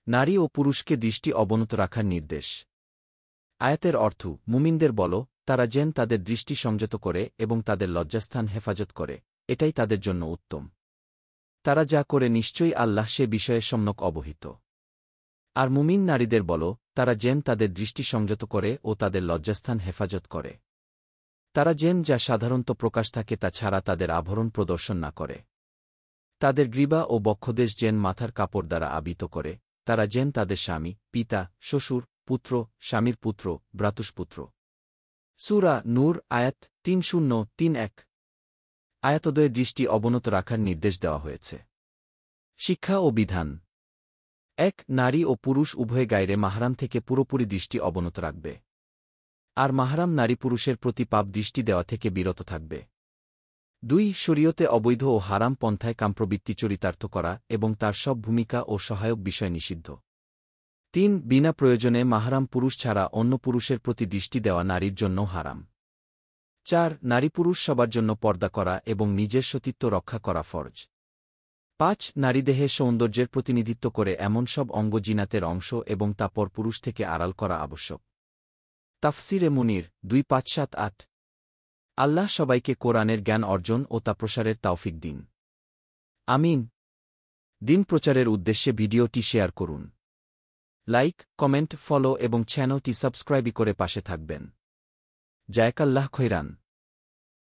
নারী ও পুরুষকে দৃষ্টি অবনত রাখার নির্দেশ। আয়াতের অর্থ, মুমিনদের বলো, তারা যেন তাদের দৃষ্টি সংযত করে এবং তাদের লজ্জাস্থান হেফাজত করে, এটাই তাদের জন্য উত্তম। তারা যা করে নিশ্চয়ই আল্লাহ সে বিষয়ে সম্যক অবহিত। আর মুমিন নারীদের বলো, তারা যেন তাদের দৃষ্টি সংযত করে ও তাদের লজ্জাস্থান হেফাজত করে। তারা যেন যা সাধারণত প্রকাশ থাকে তা ছাড়া তাদের আভরণ প্রদর্শন না করে। তাদের গ্রীবা ও বক্ষদেশ যেন মাথার কাপড় দ্বারা আবৃত করে। তারা যেন তাদের স্বামী, পিতা, শ্বশুর, পুত্র, স্বামীর পুত্র, ভ্রাতুষ্পুত্র। সূরা নূর আয়াত ৩০৩১। আয়াতদ্বয়ে দৃষ্টি অবনত রাখার নির্দেশ দেওয়া হয়েছে। শিক্ষা ও বিধান। ১. নারী ও পুরুষ উভয়ে গায়রে মাহরাম থেকে পুরোপুরি দৃষ্টি অবনত রাখবে। আর মাহরাম নারী পুরুষের প্রতি পাপ দৃষ্টি দেওয়া থেকে বিরত থাকবে। ২. শরীয়তে অবৈধ ও হারাম পন্থায় কামপ্রবৃত্তি চরিতার্থ করা এবং তার সব ভূমিকা ও সহায়ক বিষয় নিষিদ্ধ। ৩. বিনা প্রয়োজনে মাহরাম পুরুষ ছাড়া অন্য পুরুষের প্রতি দৃষ্টি দেওয়া নারীর জন্যও হারাম। ৪. নারী পুরুষ সবার জন্য পর্দা করা এবং নিজের সতীত্ব রক্ষা করা ফরজ। ৫. নারীদেহে সৌন্দর্যের প্রতিনিধিত্ব করে এমন সব অঙ্গ জিনাতের অংশ এবং তা পরপুরুষ থেকে আড়াল করা আবশ্যক। তাফসিরে মুনির ২৫৭৮। আল্লাহ সবাইকে কোরআনের জ্ঞান অর্জন ও তা প্রসারের তাওফিক দিন। আমিন। দিন প্রচারের উদ্দেশ্যে ভিডিওটি শেয়ার করুন। লাইক, কমেন্ট, ফলো এবং চ্যানেলটি সাবস্ক্রাইব করে পাশে থাকবেন। জাযাকাল্লাহ খৈরান।